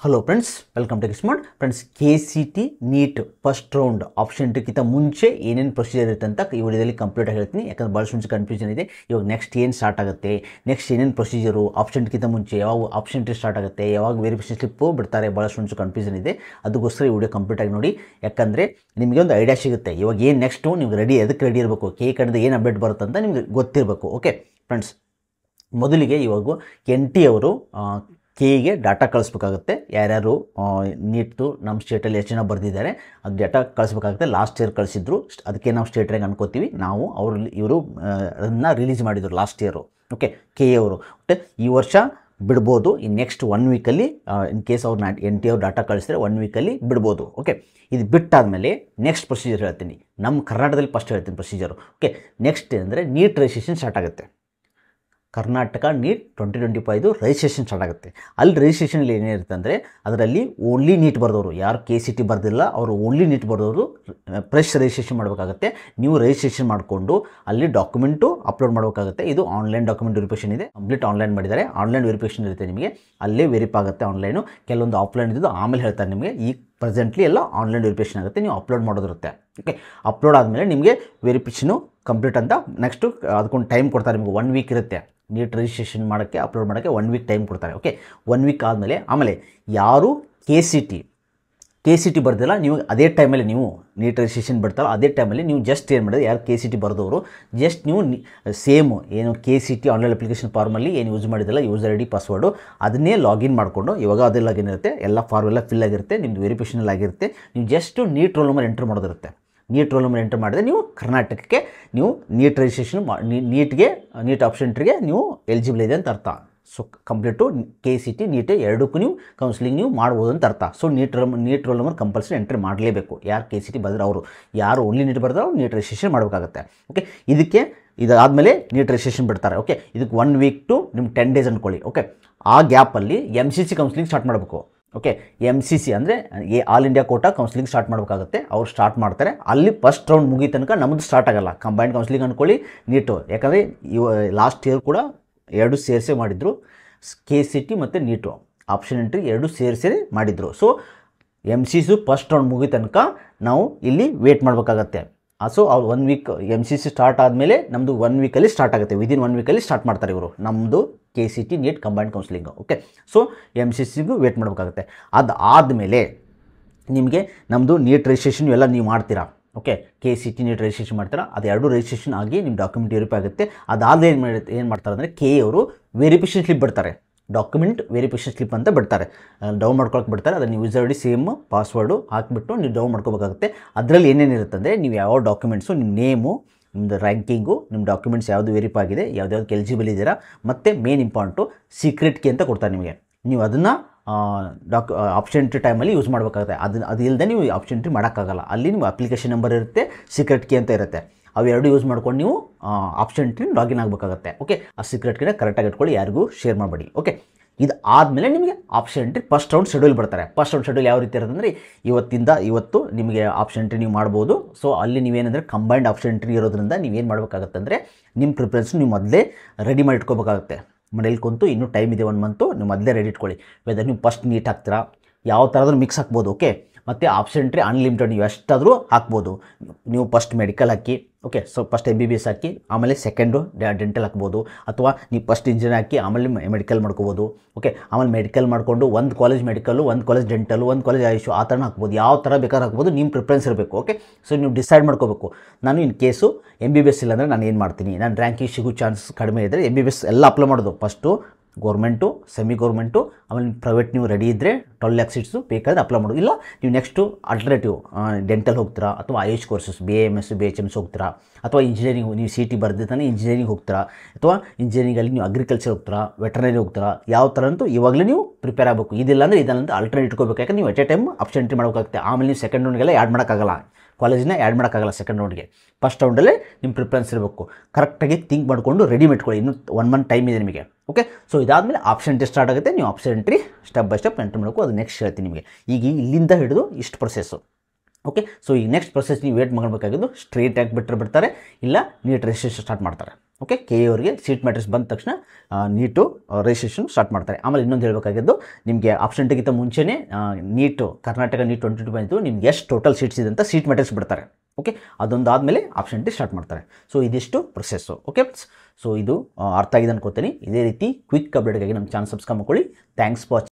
Hello friends, welcome to smart friends. KCT NEET first round option ಎಂಟ್ರಿಗಿಂತ ಮುಂಚೆ ಏನೇನು procedure ಇರುತ್ತೆ ಅಂತ ಈ ವಿಡಿಯೋದಲ್ಲಿ ಕಂಪ್ಲೀಟ್ ಆಗಿ ಹೇಳ್ತೀನಿ. ಯಾಕಂದರೆ ಭಾಳಷ್ಟು ಮುಂಚೆ ಕನ್ಫ್ಯೂಷನ್ ಇದೆ. ಇವಾಗ ನೆಕ್ಸ್ಟ್ ಏನು ಸ್ಟಾರ್ಟ್ ಆಗುತ್ತೆ, ನೆಕ್ಸ್ಟ್ ಏನೇನು ಪ್ರೊಸೀಜರು, ಆಪ್ಷನ್ ಎಂಟ್ರಿಗಿಂತ ಮುಂಚೆ ಯಾವಾಗ ಆಪ್ಷನ್ ಎಂಟ್ರಿ ಸ್ಟಾರ್ಟ್ ಆಗುತ್ತೆ, ಯಾವಾಗ ವೆರಿಫಿಕೇಷನ್ ಸ್ಲಿಪ್ಪು ಬಿಡ್ತಾರೆ, ಭಾಳಷ್ಟು ಮುಂಚೆ ಕನ್ಫ್ಯೂಷನ್ ಇದೆ. ಅದಕ್ಕೋಸ್ಕರ ಈ ವಿಡಿಯೋ ಕಂಪ್ಲೀಟ್ ಆಗಿ ನೋಡಿ. ಯಾಕಂದರೆ ನಿಮಗೆ ಒಂದು ಐಡಿಯಾ ಸಿಗುತ್ತೆ ಇವಾಗ ಏನು ನೆಕ್ಸ್ಟು ನಿಮ್ಗೆ ಎದಕ್ಕೆ ರೆಡಿ ಇರಬೇಕು, ಕಡೆಯಿಂದ ಏನು ಅಪ್ಡೇಟ್ ಬರುತ್ತೆ ಅಂತ ನಿಮ್ಗೆ ಗೊತ್ತಿರಬೇಕು. ಓಕೆ ಫ್ರೆಂಡ್ಸ್, ಮೊದಲಿಗೆ ಇವಾಗ NT ಅವರು ಕೆಗೆ ಡಾಟಾ ಕಳಿಸ್ಬೇಕಾಗುತ್ತೆ. ಯಾರ್ಯಾರು ನೀಟ್ದು ನಮ್ಮ ಸ್ಟೇಟಲ್ಲಿ ಎಷ್ಟು ಜನ ಬರೆದಿದ್ದಾರೆ ಅದು ಡಾಟಾ ಕಳಿಸ್ಬೇಕಾಗುತ್ತೆ. ಲಾಸ್ಟ್ ಇಯರ್ ಕಳಿಸಿದ್ರು, ಅದಕ್ಕೆ ನಾವು ಸ್ಟೇಟ್ ರ್ಯಾಂಕ್ ಅನ್ಕೋತೀವಿ. ನಾವು ಇವರು ಅದನ್ನು ರಿಲೀಸ್ ಮಾಡಿದರು ಲಾಸ್ಟ್ ಇಯರು. ಓಕೆ, KA ಅವರು ಬಟ್ ಈ ವರ್ಷ ಬಿಡ್ಬೋದು. ಈ ನೆಕ್ಸ್ಟ್ 1 ವೀಕಲ್ಲಿ ಇನ್ ಕೇಸ್ ಅವ್ರು NT ಅವ್ರು ಡಾಟಾ ಕಳಿಸಿದ್ರೆ 1 ವೀಕಲ್ಲಿ ಬಿಡ್ಬೋದು. ಓಕೆ, ಇದು ಬಿಟ್ಟಾದಮೇಲೆ ನೆಕ್ಸ್ಟ್ ಪ್ರೊಸೀಜರ್ ಹೇಳ್ತೀನಿ. ನಮ್ಮ ಕರ್ನಾಟಕದಲ್ಲಿ ಫಸ್ಟ್ ಹೇಳ್ತೀನಿ ಪ್ರೊಸೀಜರು. ಓಕೆ, ನೆಕ್ಸ್ಟ್ ಅಂದರೆ ನೀಟ್ ರಿಜಿಸ್ಟ್ರೇಷನ್ ಸ್ಟಾರ್ಟ್ ಆಗುತ್ತೆ. ಕರ್ನಾಟಕ ನೀಟ್ 2025 ರಿಜಿಸ್ಟ್ರೇಷನ್ ಸ್ಟಾರ್ಟ್ ಆಗುತ್ತೆ. ಅಲ್ಲಿ ರಿಜಿಸ್ಟ್ರೇಷನಲ್ಲಿ ಏನಿರುತ್ತೆ ಅಂದರೆ ಅದರಲ್ಲಿ ಓನ್ಲಿ ನೀಟ್ ಬರೆದವರು, ಯಾರು KCT ಬರೆದಿಲ್ಲ ಅವರು ಓನ್ಲಿ ನೀಟ್ ಬರೆದವರು ಫ್ರೆಶ್ ರಿಜಿಸ್ಟ್ರೇಷನ್ ಮಾಡಬೇಕಾಗುತ್ತೆ. ನೀವು ರಿಜಿಸ್ಟ್ರೇಷನ್ ಮಾಡಿಕೊಂಡು ಅಲ್ಲಿ ಡಾಕ್ಯುಮೆಂಟು ಅಪ್ಲೋಡ್ ಮಾಡಬೇಕಾಗುತ್ತೆ. ಇದು ಆನ್ಲೈನ್ ಡಾಕ್ಯುಮೆಂಟ್ ವೆರಿಫಿಕೇಷನ್ ಇದೆ, ಕಂಪ್ಲೀಟ್ ಆನ್ಲೈನ್ ಮಾಡಿದ್ದಾರೆ. ಆನ್ಲೈನ್ ವೆರಿಫಿಕೇಷನ್ ಇರುತ್ತೆ, ನಿಮಗೆ ಅಲ್ಲೇ ವೆರಿಫೈ ಆಗುತ್ತೆ ಆನ್ಲೈನು. ಕೆಲವೊಂದು ಆಫ್ಲೈನ್ ಇದ್ದು ಆಮೇಲೆ ಹೇಳ್ತಾರೆ ನಿಮಗೆ. ಈಗ ಪ್ರೆಸೆಂಟ್ಲಿ ಎಲ್ಲ ಆನ್ಲೈನ್ ವೆರಿಫಿಕೇಷನ್ ಆಗುತ್ತೆ, ನೀವು ಅಪ್ಲೋಡ್ ಮಾಡೋದಿರುತ್ತೆ. ಓಕೆ, ಅಪ್ಲೋಡ್ ಆದಮೇಲೆ ನಿಮಗೆ ವೆರಿಫಿಕೇಷನು ಕಂಪ್ಲೀಟ್ ಅಂತ ನೆಕ್ಸ್ಟು ಅದಕ್ಕೊಂದು ಟೈಮ್ ಕೊಡ್ತಾರೆ. ನಿಮಗೆ 1 ವೀಕ್ ಇರುತ್ತೆ ನೀಟ್ ರಿಜಿಸ್ಟ್ರೇಷನ್ ಮಾಡೋಕ್ಕೆ, ಅಪ್ಲೋಡ್ ಮಾಡೋಕ್ಕೆ 1 ವೀಕ್ ಟೈಮ್ ಕೊಡ್ತಾರೆ. ಓಕೆ, 1 ವೀಕ್ ಆಮೇಲೆ ಯಾರು KCT ಬರ್ದಿಲ್ಲ, ನೀವು ಅದೇ ಟೈಮಲ್ಲಿ ನೀವು ನೀಟ್ ರಿಜಿಸ್ಟ್ರೇಷನ್ ಬಿಡ್ತಾರೋ ಅದೇ ಟೈಮಲ್ಲಿ ನೀವು ಜಸ್ಟ್ ಏನು ಮಾಡಿದ್ರೆ, ಯಾರು KCT ಬರೆದವರು ಜಸ್ಟ್ ನೀವು ಸೇಮು ಏನು KCT ಆನ್ಲೈನ್ ಅಪ್ಲಿಕೇಶನ್ ಫಾರ್ಮಲ್ಲಿ ಏನು ಯೂಸ್ ಮಾಡಿದ್ರಲ್ಲ ಯೂಸರ್ ID ಪಾಸ್ವರ್ಡು ಅದನ್ನೇ ಲಾಗಿನ್ ಮಾಡಿಕೊಂಡು, ಇವಾಗ ಅದೇ ಲಾಗಿನ್ ಇರುತ್ತೆ, ಎಲ್ಲ ಫಾರ್ಮ್ ಎಲ್ಲ ಫಿಲ್ ಆಗಿರುತ್ತೆ, ನಿಮ್ಮದು ವೆರಿಫಿಕೇಷನಲ್ಲಿ ಆಗಿರುತ್ತೆ. ನೀವು just NEET roll number enter ಮಾಡೋದಿರುತ್ತೆ. ನೀಟ್ ರೋಲ್ ನಂಬರ್ ಎಂಟ್ರ್ ಮಾಡಿದ್ರೆ ನೀವು ಕರ್ನಾಟಕಕ್ಕೆ ನೀವು ನೀಟ್ ರಿಜಿಸ್ಟ್ರೇಷನ್ ನೀಟ್ ಆಪ್ಷನ್ ಎಂಟ್ರಿಗೆ ನೀವು ಎಲಿಜಿಬಲ್ ಇದೆ ಅಂತ ಅರ್ಥ. ಸೊ ಕಂಪ್ಲೀಟು KCT ನೀಟ್ ಎರಡಕ್ಕೂ ನೀವು ಕೌನ್ಸಿಲಿಂಗ್ ನೀವು ಮಾಡ್ಬೋದು ಅಂತ ಅರ್ಥ. So NEET roll number compulsory entry ಮಾಡಲೇಬೇಕು. ಯಾರು KCT ಬರೆದ್ರೆ ಅವರು, ಯಾರು ಓನ್ಲಿ ನೀಟ್ ಬರೆದ್ರೆ ಅವ್ರು ನೀಟ್ ರಿಜಿಸ್ಟ್ರೇಷನ್ ಮಾಡಬೇಕಾಗುತ್ತೆ. ಓಕೆ, ಇದಾದಮೇಲೆ ನೀಟ್ ರಿಜಿಸ್ಟ್ರೇಷನ್ ಬಿಡ್ತಾರೆ. ಓಕೆ, ಇದಕ್ಕೆ 1 ವೀಕ್ ಟು ನಿಮ್ಮ 10 ಡೇಸ್ ಅಂದ್ಕೊಳ್ಳಿ. ಓಕೆ, ಆ ಗ್ಯಾಪಲ್ಲಿ MCC ಕೌನ್ಸಿಲಿಂಗ್ ಸ್ಟಾರ್ಟ್ ಮಾಡಬೇಕು. ಓಕೆ, MCC ಅಂದರೆ all India quota counselling start ಮಾಡಬೇಕಾಗುತ್ತೆ. ಅವ್ರು ಸ್ಟಾರ್ಟ್ ಮಾಡ್ತಾರೆ. ಅಲ್ಲಿ ಫಸ್ಟ್ ರೌಂಡ್ ಮುಗಿದ ತನಕ ನಮ್ಮದು ಸ್ಟಾರ್ಟ್ ಆಗೋಲ್ಲ. ಕಂಬೈನ್ಡ್ ಕೌನ್ಸಿಲಿಂಗ್ ಅಂದ್ಕೊಳ್ಳಿ ನೀಟು. ಯಾಕಂದರೆ ಲಾಸ್ಟ್ ಇಯರ್ ಕೂಡ 2 ಸೇರಿಸೇ ಮಾಡಿದರು, KCT ಮತ್ತು ನೀಟು ಆಪ್ಷನ್ ಎಂಟ್ರಿ 2 ಸೇರಿಸೇ ಮಾಡಿದರು. ಸೊ MCC ಫಸ್ಟ್ ರೌಂಡ್ ಮುಗಿದ ತನಕ ನಾವು ಇಲ್ಲಿ ವೇಟ್ ಮಾಡಬೇಕಾಗತ್ತೆ. ಸೊ ಅವ್ರು 1 ವೀಕ್ MCC ಸ್ಟಾರ್ಟ್ ಆದಮೇಲೆ ನಮ್ಮದು 1 ವೀಕಲ್ಲಿ ಸ್ಟಾರ್ಟ್ ಆಗುತ್ತೆ. ವಿದಿನ್ 1 ವೀಕಲ್ಲಿ ಸ್ಟಾರ್ಟ್ ಮಾಡ್ತಾರೆ ಇವರು ನಮ್ಮದು KCT NEET combined counselling. Okay, so MCCಗೂ ವೇಟ್ ಮಾಡಬೇಕಾಗುತ್ತೆ. ಅದಾದಮೇಲೆ ನಿಮಗೆ ನಮ್ಮದು ನೀಟ್ ರಿಜಿಸ್ಟ್ರೇಷನ್ ಎಲ್ಲ ನೀವು ಮಾಡ್ತೀರಾ. ಓಕೆ, KCT ನೀಟ್ ರಿಜಿಸ್ಟ್ರೇಷನ್ ಮಾಡ್ತೀರಾ, ಅದು 2 ರಿಜಿಸ್ಟ್ರೇಷನ್ ಆಗಿ ನಿಮ್ಮ ಡಾಕ್ಯುಮೆಂಟ್ ವೆರಿಫೈ ಆಗುತ್ತೆ. ಅದಾದ ಏನು ಮಾಡ್ತಾರೆ ಅಂದರೆ KA ಅವರು ವೆರಿಫಿಕೇಷನ್ ಸ್ಲಿಪ್ ಬಿಡ್ತಾರೆ. ಡಾಕ್ಯುಮೆಂಟ್ ವೆರಿಫಿಕೇಷನ್ ಸ್ಲಿಪ್ ಅಂತ ಬಿಡ್ತಾರೆ, ಡೌನ್ ಮಾಡ್ಕೊಳಕ್ಕೆ ಬಿಡ್ತಾರೆ. ಅದನ್ನು ಯೂಸರ್ ID ಸೇಮ್ ಪಾಸ್ವರ್ಡು ಹಾಕಿಬಿಟ್ಟು ನೀವು ಡೌನ್ ಮಾಡ್ಕೋಬೇಕಾಗುತ್ತೆ. ಅದರಲ್ಲಿ ಏನೇನಿರುತ್ತೆ ಅಂದರೆ ನೀವು ಯಾವ ಡಾಕ್ಯುಮೆಂಟ್ಸು, ನಿಮ್ಮ ನೇಮು, ನಿಮ್ಮದು ರ್ಯಾಂಕಿಂಗು, ನಿಮ್ಮ ಡಾಕ್ಯುಮೆಂಟ್ಸ್ ಯಾವುದು ವೆರಿಫೈ ಆಗಿದೆ, ಯಾವ್ದಾವ್ದು ಎಲಿಜಿಬಲ್ ಇದ್ದೀರಾ, ಮತ್ತು ಮೇನ್ ಇಂಪಾರ್ಟೆಂಟು ಸೀಕ್ರೆಟ್ ಕೀ ಅಂತ ಕೊಡ್ತಾರೆ ನಿಮಗೆ. ನೀವು ಅದನ್ನು ಆಪ್ಷನ್ ಎಂಟ್ರಿ ಟೈಮಲ್ಲಿ ಯೂಸ್ ಮಾಡಬೇಕಾಗುತ್ತೆ. ಅದು ಇಲ್ಲದೆ ನೀವು ಆಪ್ಷನ್ ಎಂಟ್ರಿ ಮಾಡೋಕ್ಕಾಗಲ್ಲ. ಅಲ್ಲಿ ನಿಮ್ಮ ಅಪ್ಲಿಕೇಶನ್ ನಂಬರ್ ಇರುತ್ತೆ, ಸೀಕ್ರೆಟ್ ಕೀ ಅಂತ ಇರುತ್ತೆ. ಅವೆರಡು ಯೂಸ್ ಮಾಡ್ಕೊಂಡು ನೀವು ಆಪ್ಷನ್ ಎಂಟ್ರಿ ಲಾಗಿನ್ ಆಗಬೇಕಾಗುತ್ತೆ. ಓಕೆ, ಆ ಸೀಕ್ರೆಟ್ ಕೀನ ಕರೆಕ್ಟಾಗಿ ಇಟ್ಕೊಳ್ಳಿ, ಯಾರಿಗೂ ಶೇರ್ ಮಾಡಬೇಡಿ. ಓಕೆ, ಇದು ಆದಮೇಲೆ ನಿಮಗೆ option entry first round schedule ಬರ್ತಾರೆ. ಫಸ್ಟ್ ರೌಂಡ್ ಶೆಡ್ಯೂಲ್ ಯಾವ ರೀತಿ ಇರುತ್ತೆ ಅಂದರೆ ಇವತ್ತು ನಿಮಗೆ ಆಪ್ಷನ್ ಎಂಟ್ರಿ ನೀವು ಮಾಡ್ಬೋದು. ಸೊ ಅಲ್ಲಿ ನೀವೇನಂದರೆ ಕಂಬೈನ್ಡ್ ಆಪ್ಷನ್ ಎಂಟ್ರಿ ಇರೋದ್ರಿಂದ ನೀವೇನು ಮಾಡಬೇಕಾಗುತ್ತೆ ಅಂದರೆ ನಿಮ್ಮ ಪ್ರಿಫರೆನ್ಸ್ ನೀವು ಮೊದಲೇ ರೆಡಿ ಮಾಡಿ ಇಟ್ಕೋಬೇಕಾಗುತ್ತೆ. ಮನೇಲಿ ಕುಂತು ಇನ್ನೂ ಟೈಮ್ ಇದೆ 1 ಮಂತು, ನೀವು ಮೊದಲೇ ರೆಡಿ ಇಟ್ಕೊಳ್ಳಿ. ವೆದರ್ ನೀವು ಫಸ್ಟ್ ನೀಟ್ ಹಾಕ್ತೀರಾ, ಯಾವ ಥರದ್ರೂ ಮಿಕ್ಸ್ ಹಾಕ್ಬೋದು. ಓಕೆ, ಮತ್ತು ಆಪ್ಷನ್ ಎಂಟ್ರಿ ಅನ್ಲಿಮಿಟೆಡ್, ನೀವು ಎಷ್ಟಾದರೂ ಹಾಕ್ಬೋದು. ನೀವು ಫಸ್ಟ್ ಮೆಡಿಕಲ್ ಹಾಕಿ. ಓಕೆ, ಸೊ ಫಸ್ಟ್ MBBS ಹಾಕಿ, ಆಮೇಲೆ ಸೆಕೆಂಡು ಡೆಂಟಲ್ ಹಾಕ್ಬೋದು. ಅಥವಾ ನೀವು ಫಸ್ಟ್ ಇಂಜಿನಿಯರ್ ಹಾಕಿ ಆಮೇಲೆ ಮೆಡಿಕಲ್ ಮಾಡ್ಕೋಬೋದು. ಓಕೆ, ಆಮೇಲೆ ಮೆಡಿಕಲ್ ಮಾಡಿಕೊಂಡು ಒಂದು ಕಾಲೇಜ್ ಮೆಡಿಕಲ್ಲು, ಒಂದು ಕಾಲೇಜ್ ಡೆಂಟಲು, ಒಂದು ಕಾಲೇಜ್ ಆಯುಷು, ಆ ಥರ ಹಾಕ್ಬೋದು. ಯಾವ ಥರ ಬೇಕಾದ್ರೆ ಹಾಕ್ಬೋದು, ನಿಮ್ಮ ಪ್ರಿಫರೆನ್ಸ್ ಇರಬೇಕು. ಓಕೆ, ಸೊ ನೀವು ಡಿಸೈಡ್ ಮಾಡ್ಕೋಬೇಕು. ನಾನು ಇನ್ ಕೇಸು MBBS ಇಲ್ಲ ಅಂದರೆ ನಾನು ಏನು ಮಾಡ್ತೀನಿ, ನಾನು ರ್ಯಾಂಕಿಂಗ್ ಸಿಗೋ ಚಾನ್ಸಸ್ ಕಡಿಮೆ ಇದ್ದರೆ MBBS ಎಲ್ಲ ಅಪ್ಲೈ ಮಾಡೋದು. ಫಸ್ಟು ಗೌರ್ಮೆಂಟು, ಸೆಮಿ ಗೌರ್ಮೆಂಟು, ಆಮೇಲೆ ಪ್ರೈವೇಟ್ ನೀವು ರೆಡಿ ಇದ್ದರೆ 12 lakh ಸೀಟ್ಸು ಬೇಕಾದರೆ ಅಪ್ಲೈ ಮಾಡೋದು. ಇಲ್ಲ ನೀವು ನೆಕ್ಸ್ಟು ಆಲ್ಟರ್ನೇಟಿವ್ ಡೆಂಟಲ್ ಹೋಗ್ತೀರಾ, ಅಥವಾ IH ಕೋರ್ಸಸ್ BAMS BHMS ಹೋಗ್ತೀರಾ, ಅಥವಾ ಇಂಜಿನಿಯರಿಂಗ್ ನೀವು CT ಬರ್ದಿದ್ದಾನೆ ಇಂಜಿನಿಯರಿಂಗ್ ಹೋಗ್ತೀರಾ, ಅಥವಾ ಇಂಜಿನಿಯರಿಂಗಲ್ಲಿ ನೀವು ಅಗ್ರಿಕಲ್ಚರ್ ಹೋಗ್ತೀರಾ, ವೆಟರ್ನರಿ ಹೋಗ್ತೀರಾ, ಯಾವ ಥರ ಅಂತೂ ಇವಾಗಲೇ ನೀವು ಪ್ರಿಪೇರ್ ಆಗಬೇಕು. ಇದಿಲ್ಲ ಅಂದರೆ ಇದನ್ನಂತ ಆಲ್ಟರ್ನೇಟ್ ಇಟ್ಕೋಬೇಕು. ಯಾಕಂದ್ರೆ ನೀವು at a time option entry ಮಾಡೋಕ್ಕಾಗುತ್ತೆ. ಆಮೇಲೆ ನೀವು ಸೆಕೆಂಡ್ ರೌಂಡ್ಗೆಲ್ಲ ಆ್ಯಡ್ ಮಾಡೋಕ್ಕಾಗಲ್ಲ, ಕಾಲೇಜಿನ ಆ್ಯಡ್ ಮಾಡೋಕ್ಕಾಗಲ್ಲ ಸೆಕೆಂಡ್ ರೌಂಡ್ಗೆ. ಫಸ್ಟ್ ರೌಂಡಲ್ಲೇ ನಿಮ್ಮ ಪ್ರಿಫರೆನ್ಸ್ ಇರಬೇಕು. ಕರೆಕ್ಟಾಗಿ ಥಿಂಕ್ ಮಾಡಿಕೊಂಡು ರೆಡಿ ಮಾಡ್ಕೊಳ್ಳಿ. ಇನ್ನೂ 1 ಮಂತ್ ಟೈಮ್ ಇದೆ ನಿಮಗೆ. ಓಕೆ, ಸೊ ಇದಾದಮೇಲೆ ಆಪ್ಷನ್ ಎಂಟ್ರಿ ಸ್ಟಾರ್ಟ್ ಆಗುತ್ತೆ. ನೀವು option entry step by step entry ಮಾಡಬೇಕು. ಅದು ನೆಕ್ಸ್ಟ್ ಹೇಳ್ತೀನಿ ನಿಮಗೆ. ಈಗ ಇಲ್ಲಿಂದ ಹಿಡಿದು ಇಷ್ಟು ಪ್ರೊಸೆಸ್ಸು. ಓಕೆ. ಸೊ ಈಗ ನೆಕ್ಸ್ಟ್ ಪ್ರೊಸೆಸ್ ನೀವು ವೇಟ್ ಮಾಡಬೇಕಾಗಿದ್ದು ಸ್ಟ್ರೇಟ್ ಆಗಿ ಬಿಡ್ತಾರೆ, ಇಲ್ಲ ನೀಟ್ ರಿಜಿಸ್ಟ್ರೇಷನ್ ಸ್ಟಾರ್ಟ್ ಮಾಡ್ತಾರೆ. ಓಕೆ, ಕೆ ಎ ಅವರಿಗೆ ಸೀಟ್ ಮ್ಯಾಟ್ರಿಕ್ಸ್ ಬಂದ ತಕ್ಷಣ ನೀಟು ರಿಜಿಸ್ಟ್ರೇಷನ್ ಸ್ಟಾರ್ಟ್ ಮಾಡ್ತಾರೆ. ಆಮೇಲೆ ಇನ್ನೊಂದು ಹೇಳಬೇಕಾಗಿದ್ದು, ನಿಮಗೆ ಆಪ್ಷನ್ಗಿಂತ ಮುಂಚೆನೇ ನೀಟು ಕರ್ನಾಟಕ ನೀಟ್ 2022 ಬಂತು, ನಿಮ್ಗೆ ಎಷ್ಟು ಟೋಟಲ್ ಸೀಟ್ಸ್ ಇದೆ ಅಂತ ಸೀಟ್ ಮ್ಯಾಟ್ರಿಕ್ಸ್ ಬಿಡ್ತಾರೆ. ಓಕೆ, ಅದೊಂದು ಆದಮೇಲೆ ಆಪ್ಷನ್ ಟಿ ಸ್ಟಾರ್ಟ್ ಮಾಡ್ತಾರೆ. ಸೊ ಇದಿಷ್ಟು ಪ್ರೊಸೆಸ್ಸು. ಓಕೆ, ಸೊ ಇದು ಅರ್ಥ ಆಗಿದೆ ಅನ್ಕೋತೀನಿ. ಇದೇ ರೀತಿ ಕ್ವಿಕ್ ಅಪ್ಡೇಟ್ಗಾಗಿ ನಮ್ಮ ಚಾನಲ್ ಸಬ್ಸ್ಕ್ರೈಬ್ ಮಾಡ್ಕೊಳ್ಳಿ. Thanks for watching.